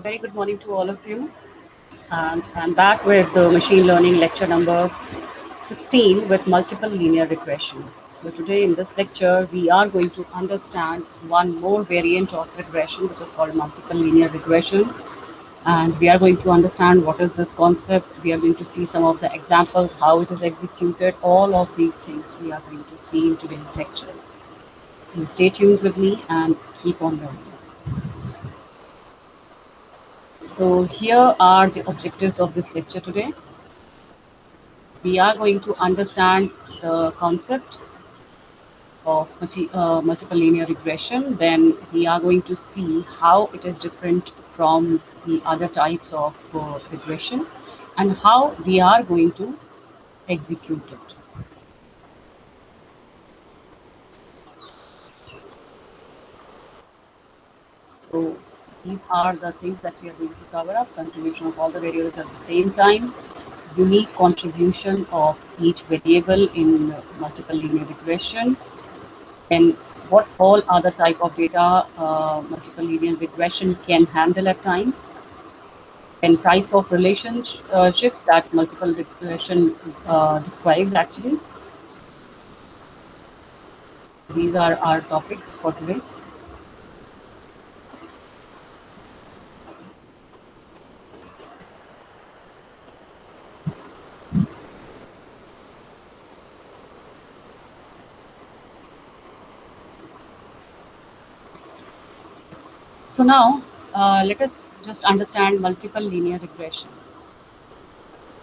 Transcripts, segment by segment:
very good morning to all of you. And I'm back with the machine learning lecture number 16 with multiple linear regression. So today in this lecture, we are going to understand one more variant of regression, which is called multiple linear regression. And we are going to understand what is this concept. We are going to see some of the examples, how it is executed. All of these things we are going to see in today's lecture. So stay tuned with me and keep on learning. So here are the objectives of this lecture today. We are going to understand the concept of multiple linear regression. Then we are going to see how it is different from the other types of regression and how we are going to execute it. So these are the things that we are going to cover up: contribution of all the variables at the same time, unique contribution of each variable in multiple linear regression, and what all other type of data multiple linear regression can handle at time, and types of relationships that multiple regression describes actually. These are our topics for today. So now let us just understand multiple linear regression.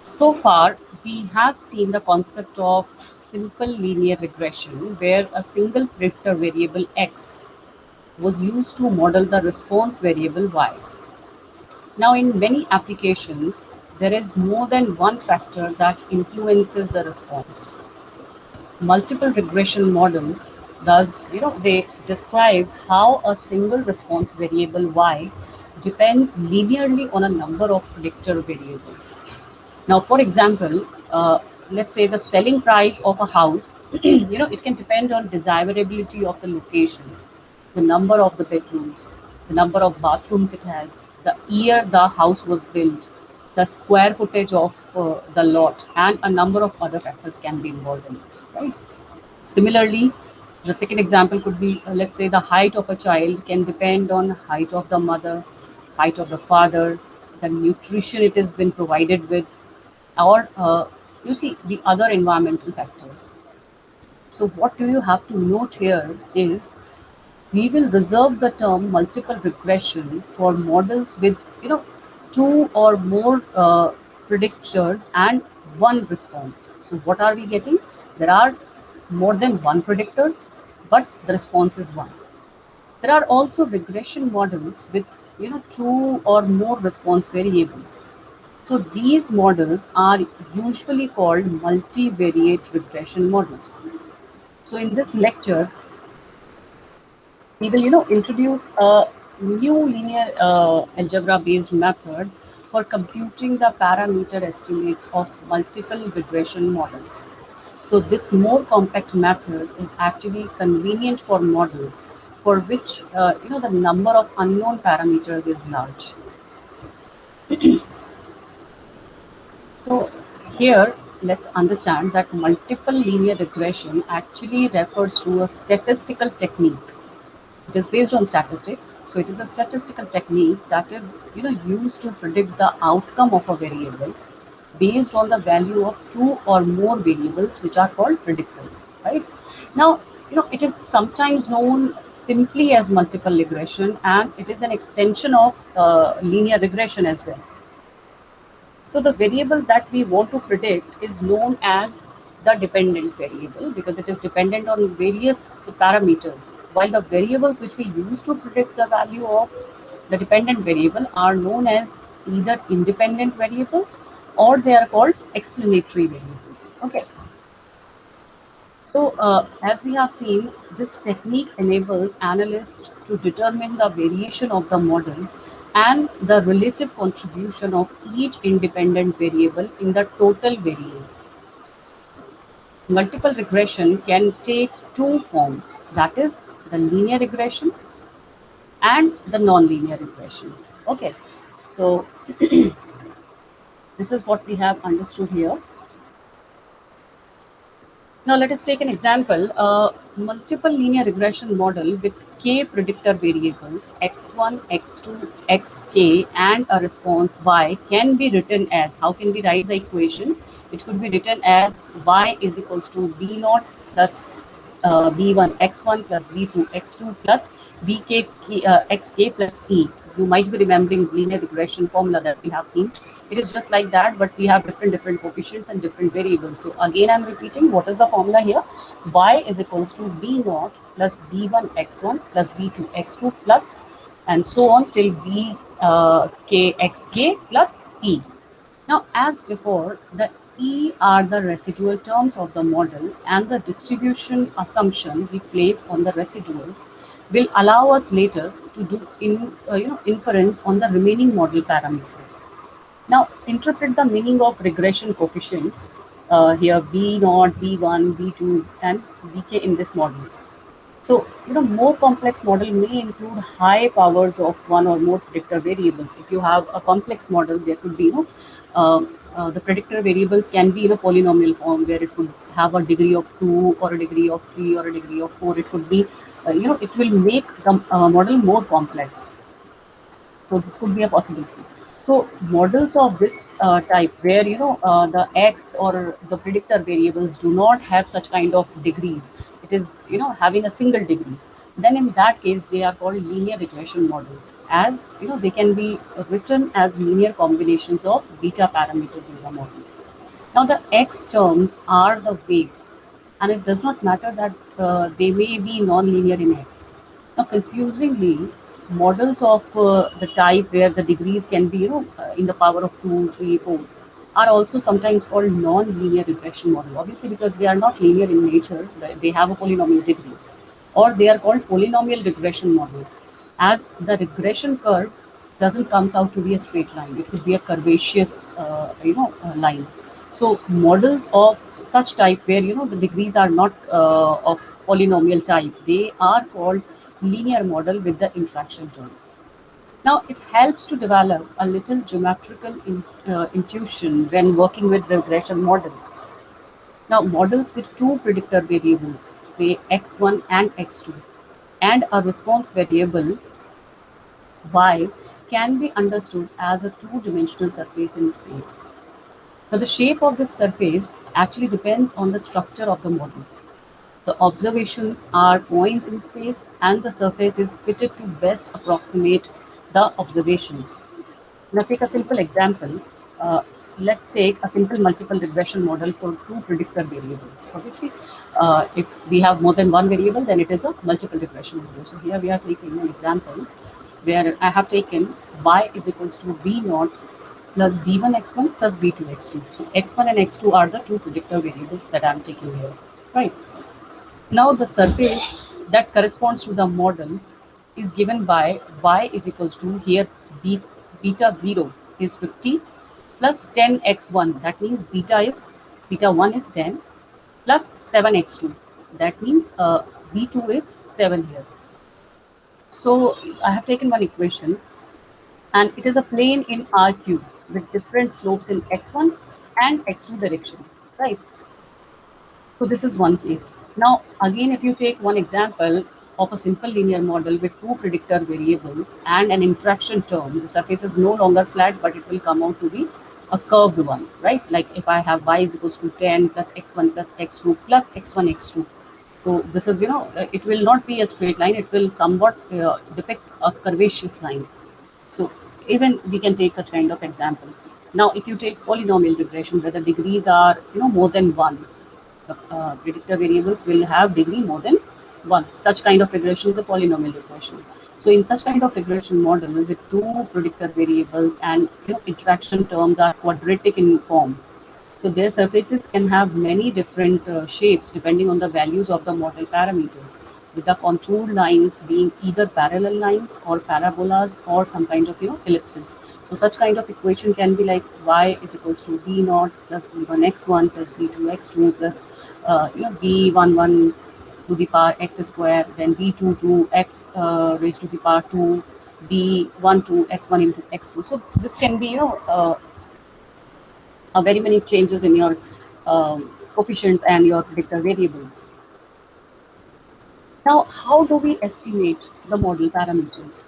So far, we have seen the concept of simple linear regression, where a single predictor variable x was used to model the response variable y. Now, in many applications, there is more than one factor that influences the response. Multiple regression models, thus, they describe how a single response variable y depends linearly on a number of predictor variables. Now, for example, let's say the selling price of a house, it can depend on desirability of the location, the number of the bedrooms, the number of bathrooms it has, the year the house was built, the square footage of the lot, and a number of other factors can be involved in this, right? Similarly, the second example could be, let's say, the height of a child can depend on height of the mother, height of the father, the nutrition it has been provided with, or you see the other environmental factors. So what do you have to note here is we will reserve the term multiple regression for models with two or more predictors and one response. So what are we getting? There are more than one predictors, but the response is one. There are also regression models with two or more response variables. So these models are usually called multivariate regression models. So in this lecture, we will introduce a new linear algebra based method for computing the parameter estimates of multiple regression models. So this more compact method is actually convenient for models for which the number of unknown parameters is large. So here, let's understand that multiple linear regression actually refers to a statistical technique. It is based on statistics, so it is a statistical technique that is used to predict the outcome of a variable based on the value of two or more variables, which are called predictors. Right now, it is sometimes known simply as multiple regression, and it is an extension of linear regression as well. So the variable that we want to predict is known as the dependent variable because it is dependent on various parameters, while the variables which we use to predict the value of the dependent variable are known as either independent variables or they are called explanatory variables. Okay. So as we have seen, this technique enables analysts to determine the variation of the model and the relative contribution of each independent variable in the total variance. Multiple regression can take two forms, that is the linear regression and the nonlinear regression. Okay. So this is what we have understood here. Now let us take an example. A multiple linear regression model with k predictor variables x1, x2, xk and a response y can be written as, how can we write the equation? It could be written as y is equals to b naught plus b1 x1 plus b2 x2 plus bk xk plus e. You might be remembering linear regression formula that we have seen. It is just like that, but we have different coefficients and different variables. So again, I'm repeating what is the formula here. Y is equals to b naught plus b1 x1 plus b2 x2 plus and so on till b k xk plus e. Now, as before, the E are the residual terms of the model, and the distribution assumption we place on the residuals will allow us later to do inference on the remaining model parameters. Now, interpret the meaning of regression coefficients here B naught, B1, B2, and Bk in this model. So, more complex model may include high powers of one or more predictor variables. If you have a complex model, there could be, the predictor variables can be in a polynomial form where it could have a degree of 2 or a degree of 3 or a degree of 4. It could be, it will make the model more complex. So this could be a possibility. So models of this type, where the x or the predictor variables do not have such kind of degrees, it is having a single degree. Then in that case, they are called linear regression models. As they can be written as linear combinations of beta parameters in the model. Now the x terms are the weights, and it does not matter that they may be non-linear in x. Now, confusingly, models of the type where the degrees can be, in the power of 2, 3, 4, are also sometimes called non-linear regression model. Obviously, because they are not linear in nature, they have a polynomial degree, or they are called polynomial regression models, as the regression curve doesn't comes out to be a straight line. It could be a curvaceous, line. So models of such type where the degrees are not of polynomial type, they are called linear model with the interaction term. Now it helps to develop a little geometrical intuition when working with regression models. Now models with two predictor variables, say x1 and x2, and a response variable y, can be understood as a two-dimensional surface in space. Now, the shape of this surface actually depends on the structure of the model. The observations are points in space, and the surface is fitted to best approximate the observations. Now, take a simple example. Let's take a simple multiple regression model for two predictor variables. Obviously, if we have more than one variable, then it is a multiple regression model. So here we are taking an example where I have taken y is equals to b naught plus b1 x1 plus b2 x2. So x1 and x2 are the two predictor variables that I'm taking here, right? Now the surface that corresponds to the model is given by y is equals to, here beta 0 is 50 plus 10x1. That means beta 1 is 10 plus 7x2. That means b2 is 7 here. So I have taken one equation, and it is a plane in R cube with different slopes in x1 and x2 direction, right? So this is one case. Now, again, if you take one example of a simple linear model with two predictor variables and an interaction term, the surface is no longer flat, but it will come out to be a curved one, right? Like if I have y is equals to 10 plus x1 plus x2 plus x1 x2. So this is, it will not be a straight line. It will somewhat depict a curvaceous line. So even we can take such kind of example. Now, if you take polynomial regression, where the degrees are more than one, the predictor variables will have degree more than one. Such kind of regression is a polynomial regression. So in such kind of regression model with two predictor variables and interaction terms are quadratic in form, so their surfaces can have many different shapes depending on the values of the model parameters, with the contour lines being either parallel lines or parabolas or some kind of ellipses. So such kind of equation can be like y is equals to b naught plus b1 x1 plus b2 x2 plus b11 to the power x square, then b22 x raised to the power 2 b1 to x1 into x2. So this can be, very many changes in your coefficients and your predictor variables. Now, how do we estimate the model parameters?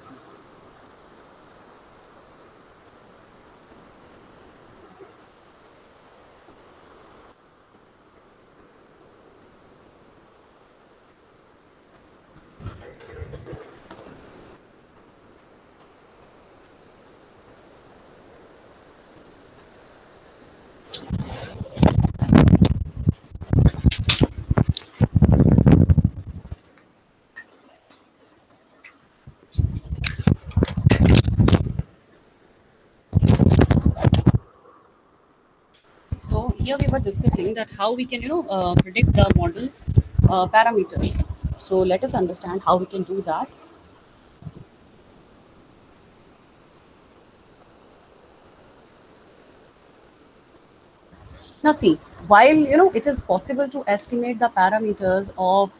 So here we were discussing that how we can, predict the model parameters. So let us understand how we can do that. Now see, while it is possible to estimate the parameters of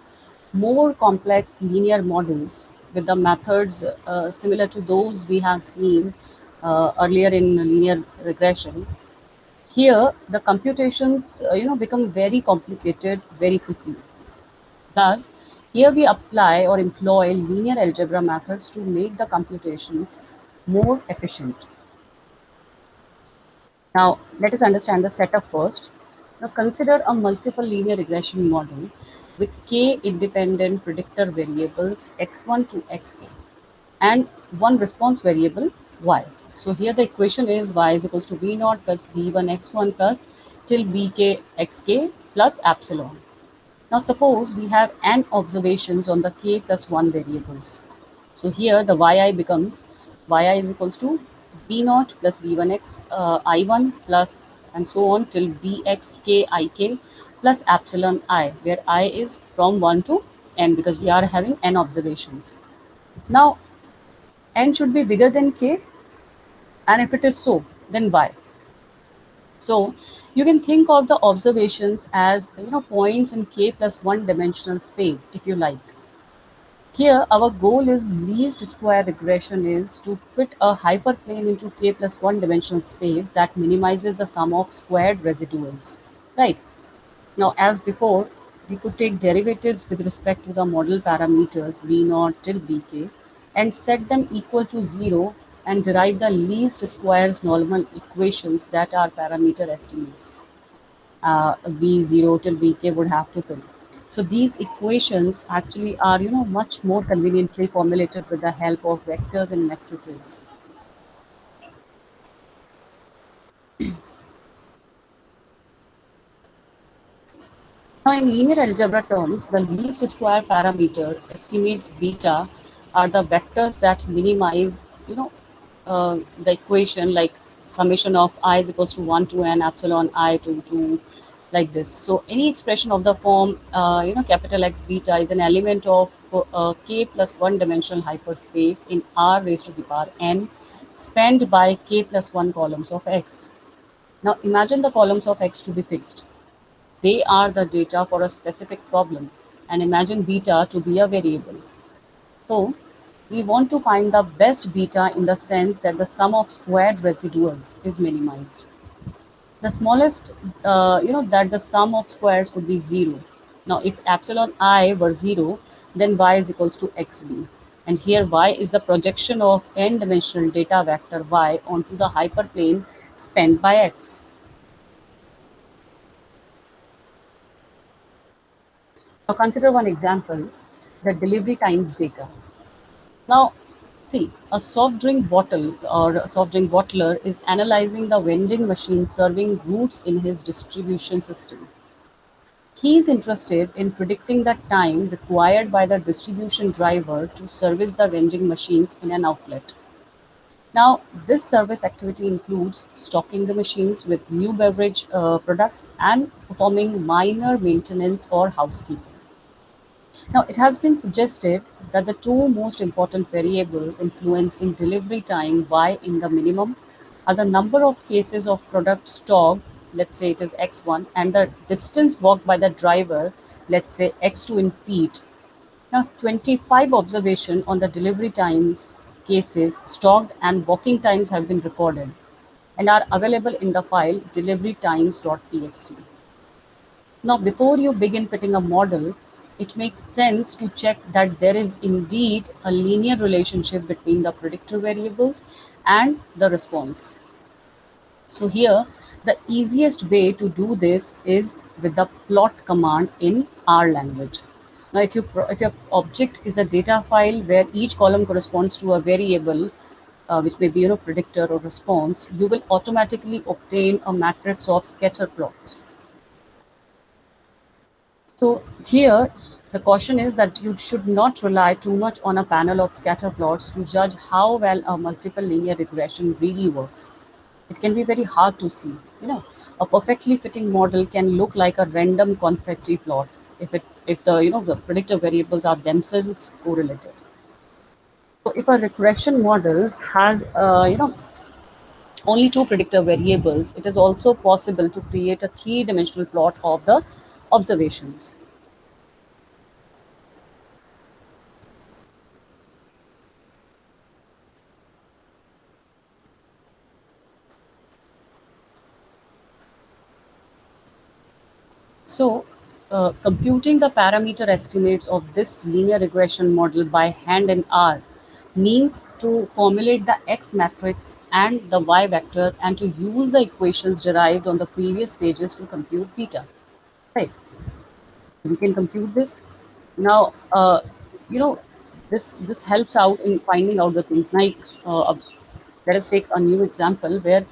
more complex linear models with the methods similar to those we have seen earlier in linear regression, here the computations become very complicated very quickly. Thus, here we apply or employ linear algebra methods to make the computations more efficient. Now, let us understand the setup first. Now, consider a multiple linear regression model with k independent predictor variables x1 to xk and one response variable y. So here the equation is y is equals to b naught plus b1 x1 plus till bk xk plus epsilon. Now suppose we have n observations on the k plus 1 variables. So here the yi becomes yi is equals to b naught plus b1x I1 plus and so on till bxk ik plus epsilon I, where I is from 1 to n because we are having n observations. Now n should be bigger than k, and if it is so, then y. So you can think of the observations as points in k plus 1 dimensional space if you like. Here our goal is least square regression is to fit a hyperplane into k plus 1 dimensional space that minimizes the sum of squared residuals. Right. Now as before, we could take derivatives with respect to the model parameters v naught till bk and set them equal to 0 and derive the least squares normal equations that are parameter estimates. B0 till Bk would have to fill. So these equations actually are, much more conveniently formulated with the help of vectors and matrices. Now, in linear algebra terms, the least square parameter estimates beta are the vectors that minimize, the equation like summation of I is equals to 1 to n epsilon I to like this. So any expression of the form, capital X beta is an element of k plus 1 dimensional hyperspace in R raised to the power n spanned by k plus 1 columns of X. Now imagine the columns of X to be fixed. They are the data for a specific problem, and imagine beta to be a variable. So we want to find the best beta in the sense that the sum of squared residuals is minimized. The smallest, that the sum of squares could be 0. Now if epsilon I were 0, then y is equals to xb. And here y is the projection of n-dimensional data vector y onto the hyperplane spanned by x. Now consider one example, the delivery times data. Now, see, a soft drink bottle or a soft drink bottler is analyzing the vending machine serving routes in his distribution system. He is interested in predicting the time required by the distribution driver to service the vending machines in an outlet. Now, this service activity includes stocking the machines with new beverage products and performing minor maintenance or housekeeping. Now, it has been suggested that the two most important variables influencing delivery time y in the minimum are the number of cases of product stocked, let's say it is x1, and the distance walked by the driver, let's say x2 in feet. Now, 25 observation on the delivery times cases stocked and walking times have been recorded and are available in the file deliverytimes.txt. Now, before you begin fitting a model, it makes sense to check that there is indeed a linear relationship between the predictor variables and the response. So here, the easiest way to do this is with the plot command in R language. Now, if your object is a data file where each column corresponds to a variable, which may be predictor or response, you will automatically obtain a matrix of scatter plots. So here, the caution is that you should not rely too much on a panel of scatter plots to judge how well a multiple linear regression really works. It can be very hard to see. A perfectly fitting model can look like a random confetti plot if the the predictor variables are themselves correlated. So if a regression model has only two predictor variables, it is also possible to create a three-dimensional plot of the observations. So, computing the parameter estimates of this linear regression model by hand in R means to formulate the X matrix and the Y vector and to use the equations derived on the previous pages to compute beta. Right? We can compute this. Now, you know, this helps out in finding out the things. Like, let us take a new example where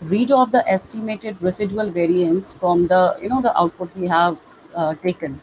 read of the estimated residual variance from the the output we have taken.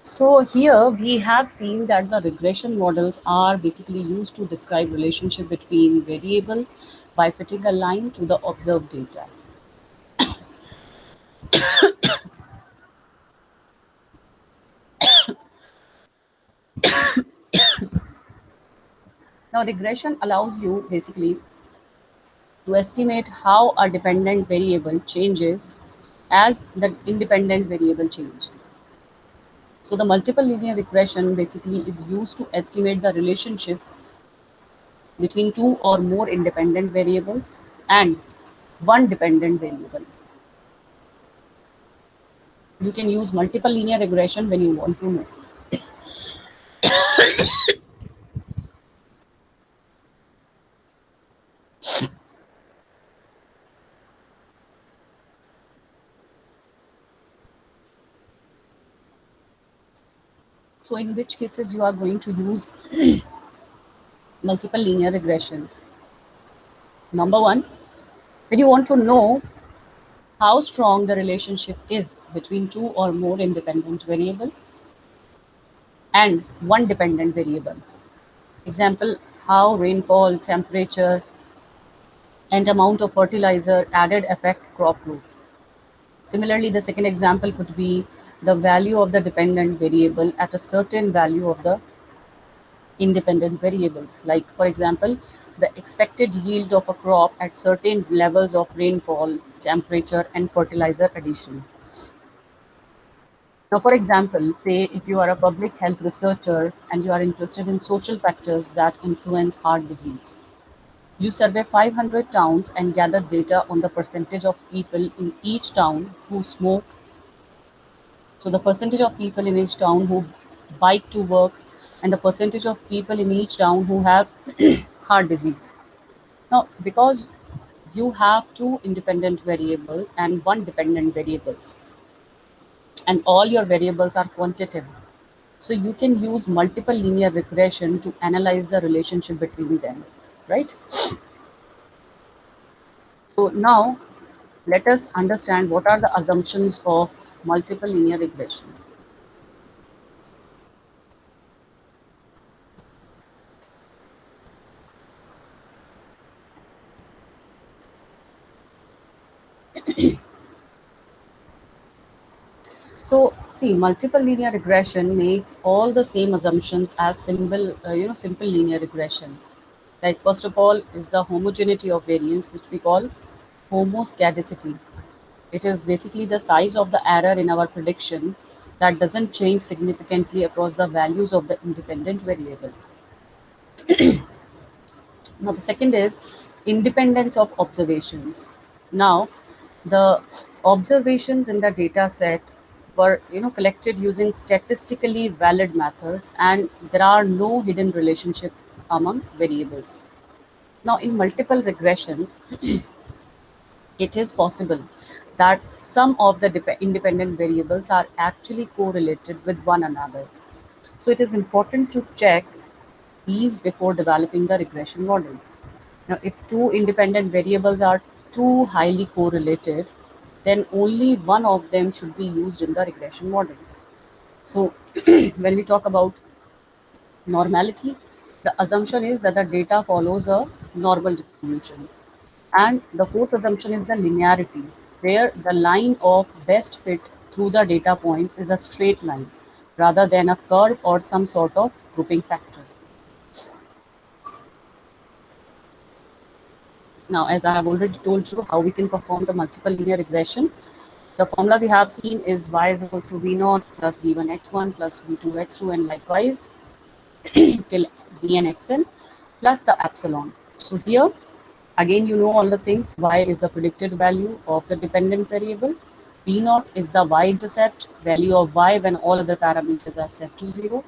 So here we have seen that the regression models are basically used to describe relationship between variables by fitting a line to the observed data. Now regression allows you basically to estimate how a dependent variable changes as the independent variable change. So the multiple linear regression basically is used to estimate the relationship between two or more independent variables and one dependent variable. You can use multiple linear regression when you want to know. So in which cases you are going to use multiple linear regression. Number one, when you want to know how strong the relationship is between two or more independent variable and one dependent variable. Example, how rainfall, temperature, and amount of fertilizer added affect crop growth. Similarly, the second example could be the value of the dependent variable at a certain value of the independent variables. Like, for example, the expected yield of a crop at certain levels of rainfall, temperature, and fertilizer addition. Now, for example, say if you are a public health researcher and you are interested in social factors that influence heart disease, you survey 500 towns and gather data on the percentage of people in each town who smoke. So the percentage of people in each town who bike to work and the percentage of people in each town who have heart disease. Now, because you have two independent variables and one dependent variables, and all your variables are quantitative, so you can use multiple linear regression to analyze the relationship between them, right? So now let us understand what are the assumptions of multiple linear regression. So, see, multiple linear regression makes all the same assumptions as simple linear regression. Like first of all is the homogeneity of variance, which we call homoscedasticity. It is basically the size of the error in our prediction that doesn't change significantly across the values of the independent variable. Now, the second is independence of observations. Now, the observations in the data set were collected using statistically valid methods, and there are no hidden relationship among variables. Now, in multiple regression, it is possible that some of the independent variables are actually correlated with one another. So, it is important to check these before developing the regression model. Now, if two independent variables are too highly correlated, then only one of them should be used in the regression model. So, when we talk about normality, the assumption is that the data follows a normal distribution. And the fourth assumption is the linearity, where the line of best fit through the data points is a straight line rather than a curve or some sort of grouping factor. Now, as I have already told you how we can perform the multiple linear regression, the formula we have seen is y is equals to v naught plus v1x1 plus v2x2 and likewise till vn xn plus the epsilon. So here again you know all the things. Y is the predicted value of the dependent variable. V naught is the y-intercept value of y when all other parameters are set to 0.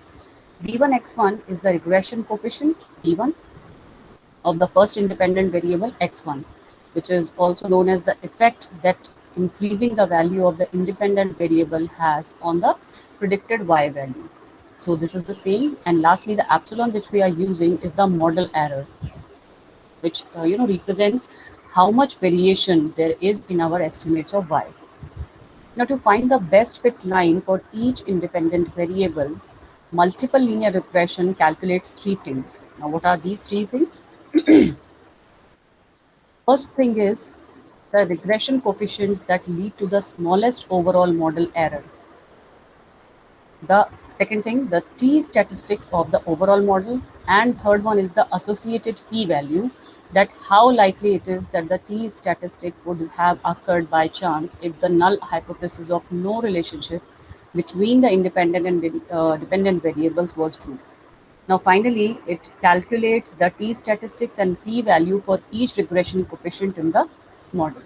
v1x1 is the regression coefficient v1 of the first independent variable x1, which is also known as the effect that increasing the value of the independent variable has on the predicted y value. So this is the same. And lastly, the epsilon which we are using is the model error, which represents how much variation there is in our estimates of y. Now, to find the best fit line for each independent variable, multiple linear regression calculates three things. Now, what are these three things? First thing is the regression coefficients that lead to the smallest overall model error. The second thing, the t-statistics of the overall model. And third one is the associated p-value, that how likely it is that the t-statistic would have occurred by chance if the null hypothesis of no relationship between the independent and dependent variables was true. Now finally, it calculates the t-statistics and p-value for each regression coefficient in the model.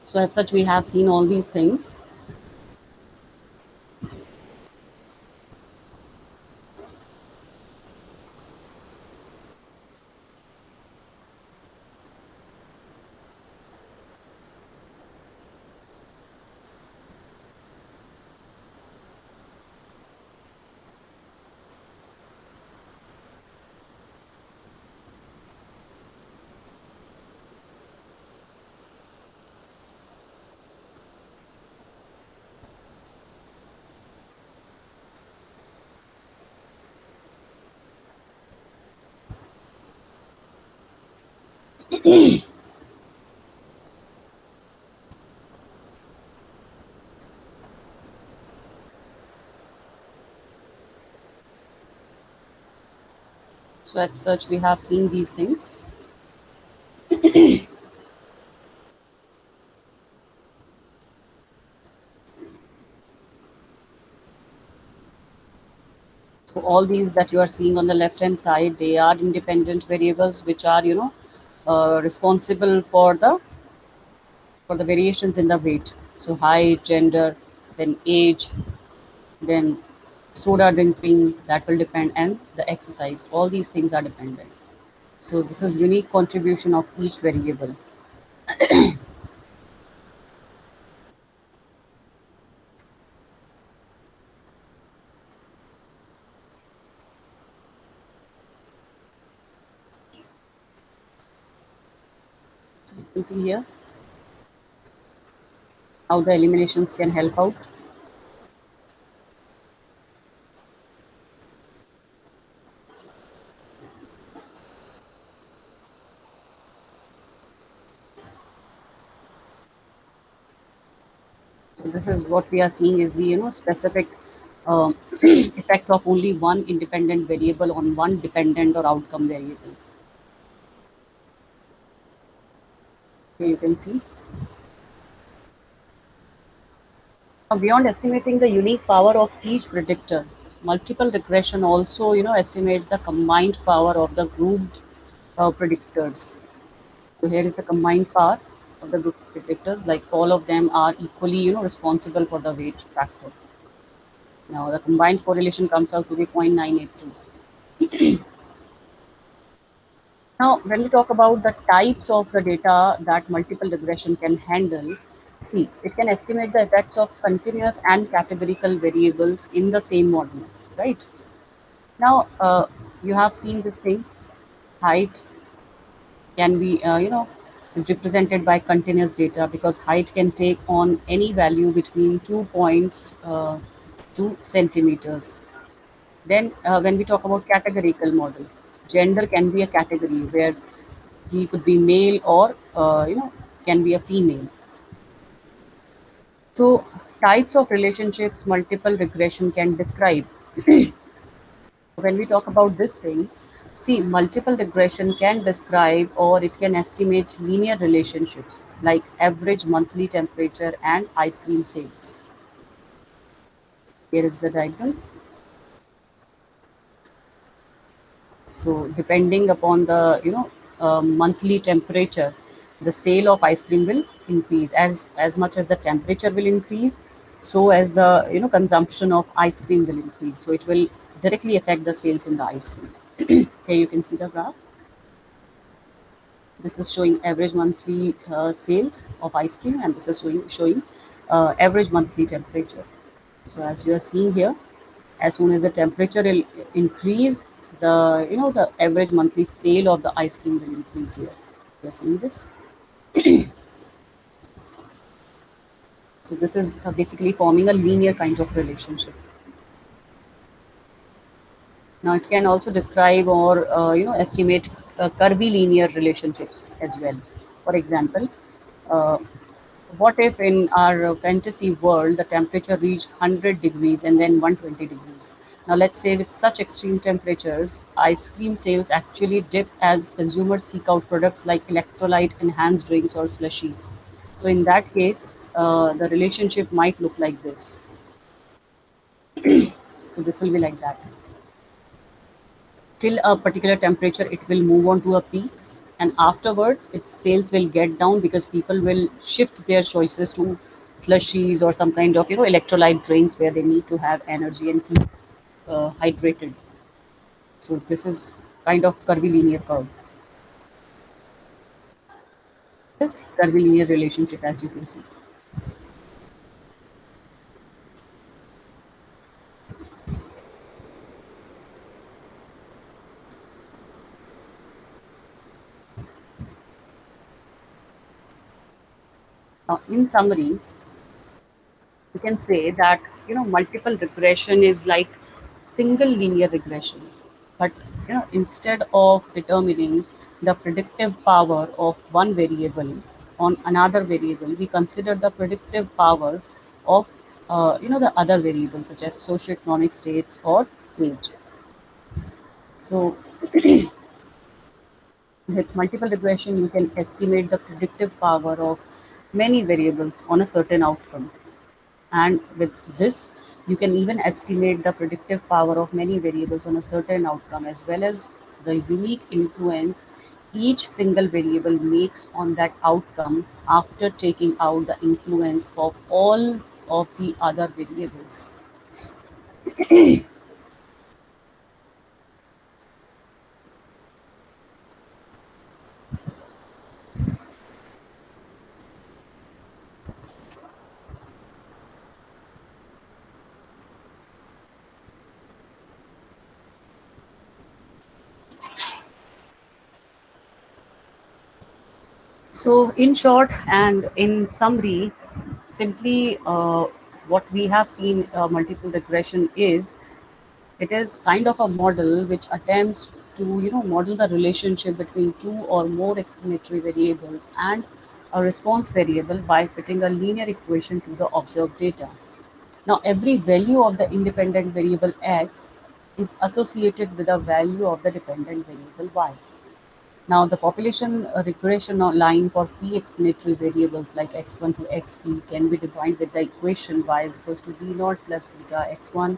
So as such, we have seen all these things. So as such, we have seen these things. So all these that you are seeing on the left hand side, they are independent variables which are responsible for the for the variations in the weight. So height, gender, then age, then soda drinking, that will depend, and the exercise. All these things are dependent. So this is unique contribution of each variable. So you can see here how the eliminations can help out. So this is what we are seeing is the specific effect of only one independent variable on one dependent or outcome variable. Here you can see. Now, beyond estimating the unique power of each predictor, multiple regression also estimates the combined power of the grouped predictors. So here is the combined power of the group predictors, like all of them are equally responsible for the weight factor. Now the combined correlation comes out to be 0.982. Now, when we talk about the types of the data that multiple regression can handle, see, it can estimate the effects of continuous and categorical variables in the same model, right? Now, you have seen this thing, height can be, is represented by continuous data because height can take on any value between 2 points to centimeters. Then, when we talk about categorical model, gender can be a category where he could be male or can be a female. So types of relationships multiple regression can describe. When we talk about this thing, see, multiple regression can describe or it can estimate linear relationships like average monthly temperature and ice cream sales. Here is the diagram. So depending upon the monthly temperature, the sale of ice cream will increase as much as the temperature will increase. So as the consumption of ice cream will increase. So it will directly affect the sales in the ice cream. Here you can see the graph. This is showing average monthly sales of ice cream, and this is showing average monthly temperature. So as you are seeing here, as soon as the temperature will increase, the average monthly sale of the ice cream will increase here. You are seeing this. So this is basically forming a linear kind of relationship. Now it can also describe or estimate curvilinear relationships as well. For example, uh, what if in our fantasy world the temperature reached 100 degrees and then 120 degrees? Now let's say with such extreme temperatures, ice cream sales actually dip as consumers seek out products like electrolyte enhanced drinks or slushies. So in that case, the relationship might look like this. So this will be like that. Till a particular temperature, it will move on to a peak, and afterwards its sales will get down because people will shift their choices to slushies or some kind of electrolyte drinks where they need to have energy and keep hydrated. So this is kind of curvilinear curve. This is curvilinear relationship, as you can see. In summary, we can say that multiple regression is like single linear regression, but instead of determining the predictive power of one variable on another variable, we consider the predictive power of the other variables such as socioeconomic states or age. So with multiple regression you can estimate the predictive power of many variables on a certain outcome. And with this, you can even estimate the predictive power of many variables on a certain outcome, as well as the unique influence each single variable makes on that outcome after taking out the influence of all of the other variables. So, in short and in summary, simply what we have seen multiple regression is, it is kind of a model which attempts to model the relationship between two or more explanatory variables and a response variable by fitting a linear equation to the observed data. Now, every value of the independent variable x is associated with a value of the dependent variable y. Now, the population regression line for p explanatory variables like x1 to xp can be defined with the equation y is equals to b naught plus beta x1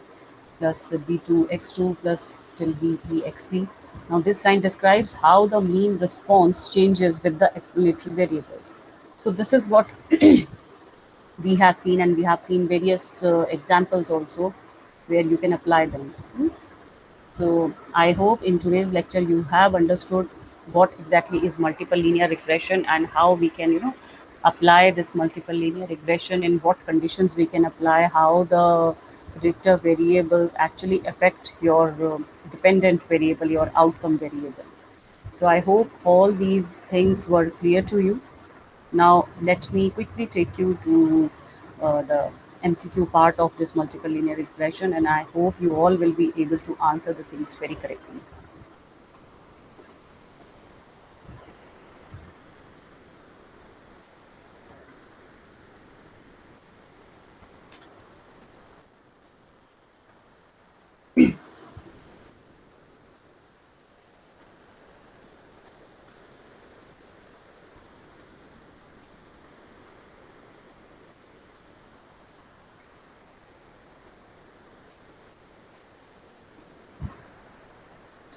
plus b2 x2 plus till bp xp. Now, this line describes how the mean response changes with the explanatory variables. So, this is what we have seen, and we have seen various examples also where you can apply them. So I hope in today's lecture you have understood what exactly is multiple linear regression and how we can, apply this multiple linear regression, in what conditions we can apply, how the predictor variables actually affect your dependent variable, your outcome variable. So I hope all these things were clear to you. Now, let me quickly take you to the MCQ part of this multiple linear regression, and I hope you all will be able to answer the things very correctly.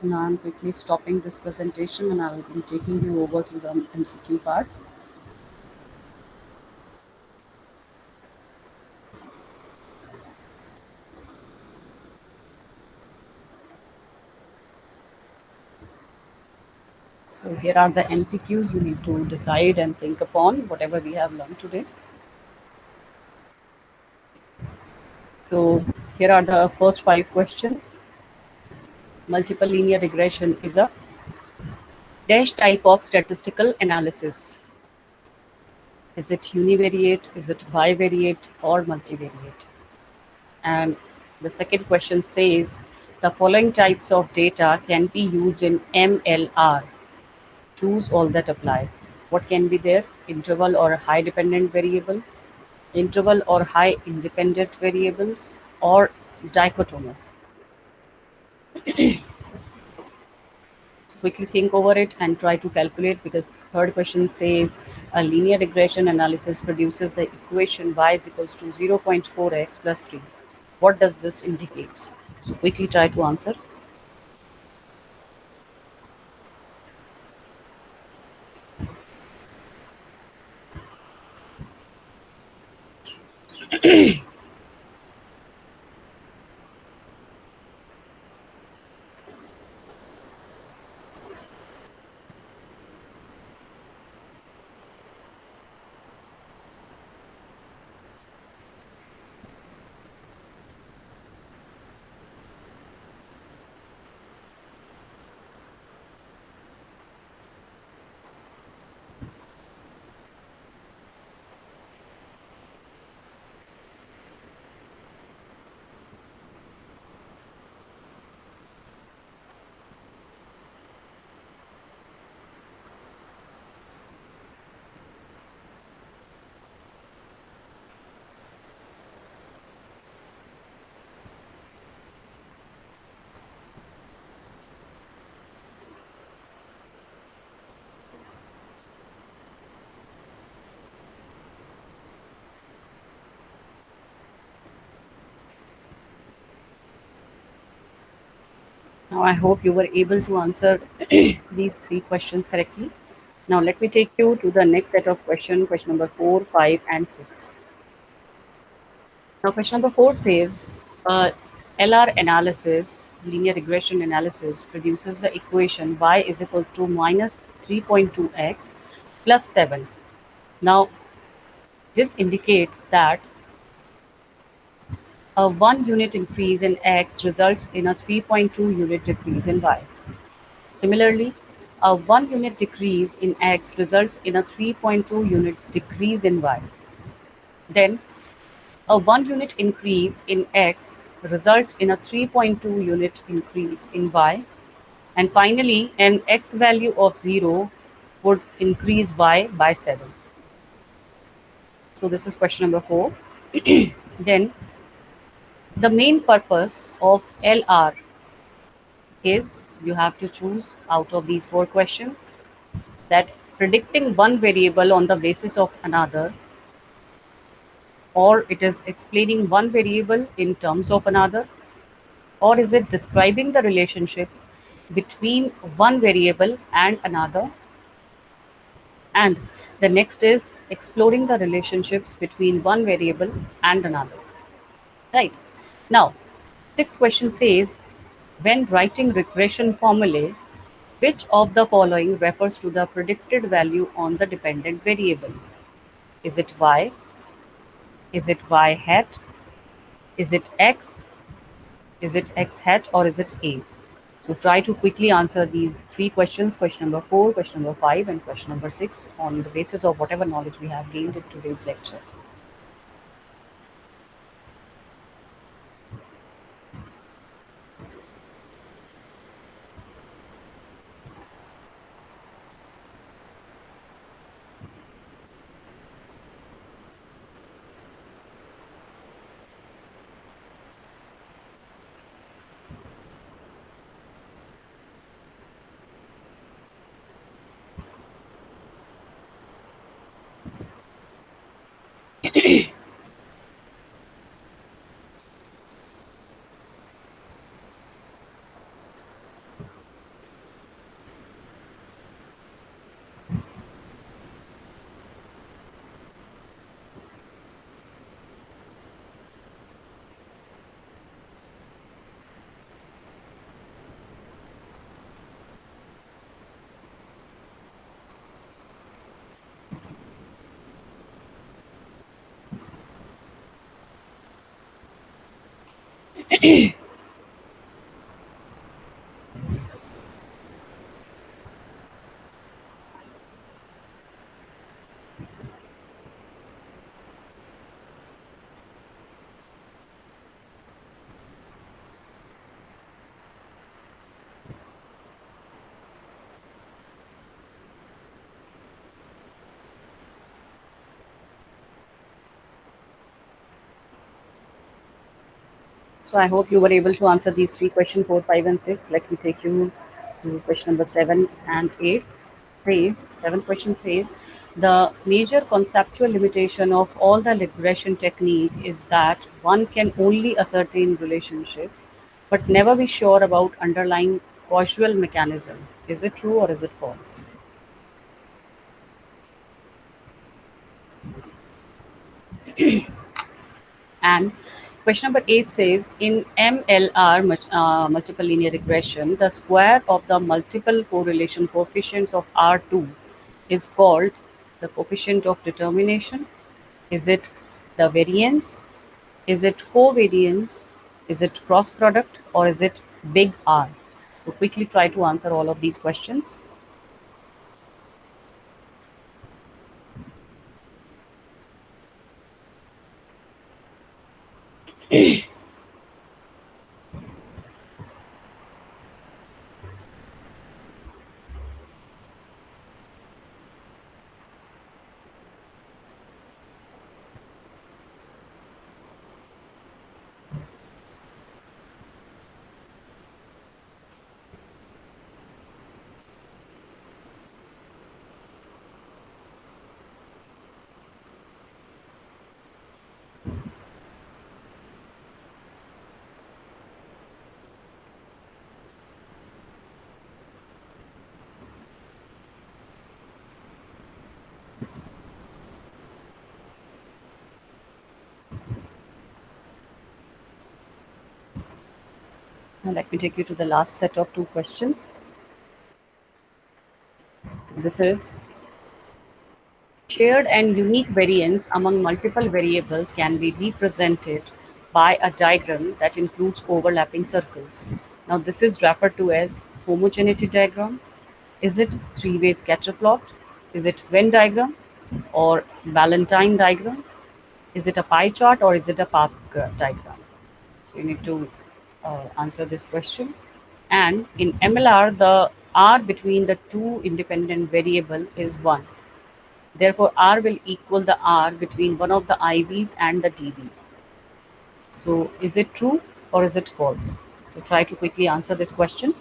So now I'm quickly stopping this presentation and I will be taking you over to the MCQ part. So here are the MCQs you need to decide and think upon whatever we have learned today. So here are the first five questions. Multiple linear regression is a dash type of statistical analysis. Is it univariate, is it bivariate, or multivariate? And the second question says the following types of data can be used in MLR. Choose all that apply. What can be there? Interval or high dependent variable, interval or high independent variables, or dichotomous. So quickly think over it and try to calculate, because third question says a linear regression analysis produces the equation y is equals to 0.4x plus 3. What does this indicate? So quickly try to answer. Now, I hope you were able to answer these three questions correctly. Now, let me take you to the next set of questions, question number 4, 5, and 6. Now, question number 4 says LR analysis, linear regression analysis, produces the equation y is equals to minus 3.2x plus 7. Now, this indicates that a 1 unit increase in x results in a 3.2 unit decrease in y. Similarly, a 1 unit decrease in x results in a 3.2 units decrease in y. Then, a 1 unit increase in x results in a 3.2 unit increase in y. And finally, an x value of 0 would increase y by 7. So this is question number 4. Then, the main purpose of LR is you have to choose out of these four questions that predicting one variable on the basis of another, or it is explaining one variable in terms of another, or is it describing the relationships between one variable and another, and the next is exploring the relationships between one variable and another, right? Now, sixth question says, when writing regression formulae, which of the following refers to the predicted value on the dependent variable? Is it y? Is it y hat? Is it x? Is it x hat, or is it a? So try to quickly answer these three questions, question number 4, question number 5, and question number 6, on the basis of whatever knowledge we have gained in today's lecture. So I hope you were able to answer these three questions, 4, 5, and 6. Let me take you to question number 7 and 8. Seventh question says, the major conceptual limitation of all the regression technique is that one can only ascertain relationship, but never be sure about underlying causal mechanism. Is it true or is it false? And question number 8 says, in MLR, multiple linear regression, the square of the multiple correlation coefficients of R2 is called the coefficient of determination. Is it the variance? Is it covariance? Is it cross product? Or is it big R? So quickly try to answer all of these questions. Now let me take you to the last set of two questions. This is shared and unique variance among multiple variables can be represented by a diagram that includes overlapping circles. Now, this is referred to as homogeneity diagram. Is it three-way scatter plot? Is it Venn diagram or Valentine diagram? Is it a pie chart or is it a path diagram? So you need to answer this question. And in MLR, the R between the two independent variable is 1. Therefore, R will equal the R between one of the IVs and the DV. So is it true or is it false? So try to quickly answer this question.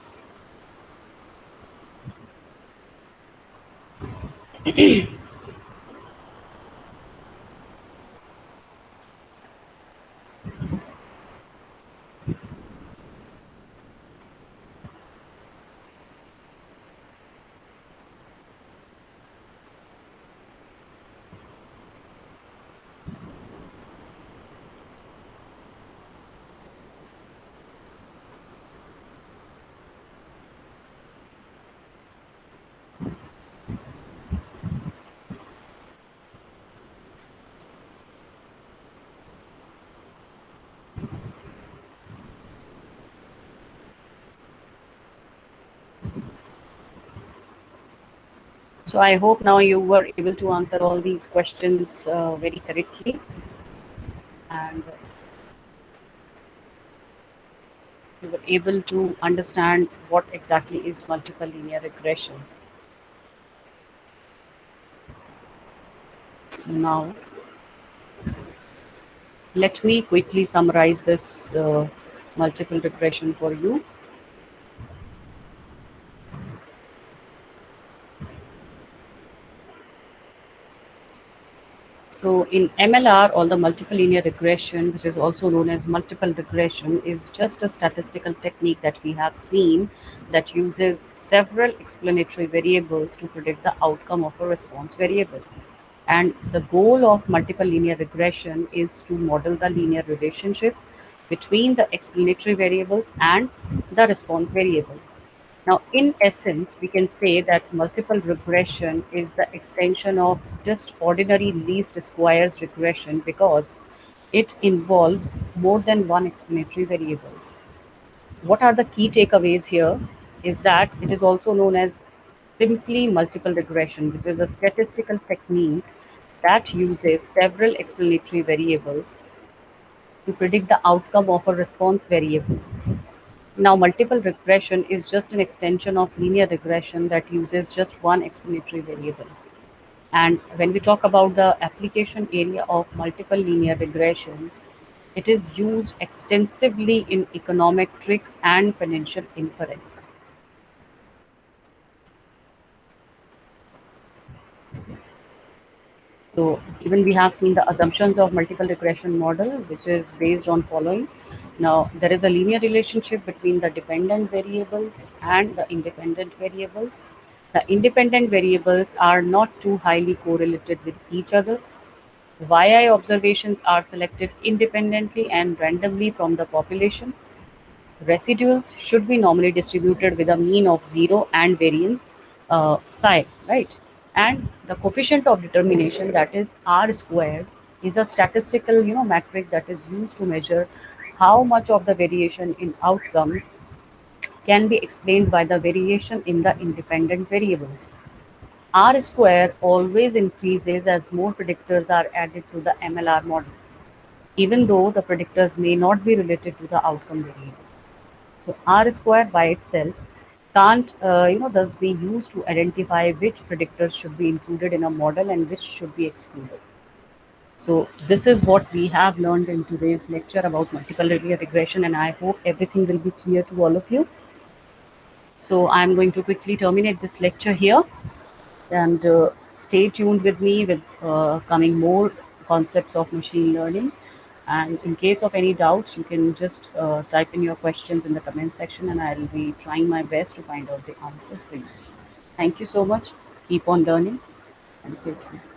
So I hope now you were able to answer all these questions very correctly, and you were able to understand what exactly is multiple linear regression. So now let me quickly summarize this multiple regression for you. So in MLR, or the multiple linear regression, which is also known as multiple regression, is just a statistical technique that we have seen that uses several explanatory variables to predict the outcome of a response variable. And the goal of multiple linear regression is to model the linear relationship between the explanatory variables and the response variable. Now, in essence, we can say that multiple regression is the extension of just ordinary least squares regression because it involves more than one explanatory variables. What are the key takeaways here is that it is also known as simply multiple regression, which is a statistical technique that uses several explanatory variables to predict the outcome of a response variable. Now, multiple regression is just an extension of linear regression that uses just one explanatory variable. And when we talk about the application area of multiple linear regression, it is used extensively in econometrics and financial inference. So even we have seen the assumptions of multiple regression model, which is based on following. Now, there is a linear relationship between the dependent variables and the independent variables. The independent variables are not too highly correlated with each other. YI observations are selected independently and randomly from the population. Residuals should be normally distributed with a mean of 0 and variance psi, right? And the coefficient of determination, that is R squared, is a statistical metric that is used to measure how much of the variation in outcome can be explained by the variation in the independent variables. R square always increases as more predictors are added to the MLR model, even though the predictors may not be related to the outcome variable. So R squared by itself can't, thus be used to identify which predictors should be included in a model and which should be excluded. So this is what we have learned in today's lecture about multiple linear regression, and I hope everything will be clear to all of you. So I'm going to quickly terminate this lecture here, and stay tuned with me with coming more concepts of machine learning. And in case of any doubts, you can just type in your questions in the comment section, and I'll be trying my best to find out the answers for you. Thank you so much. Keep on learning. and stay tuned.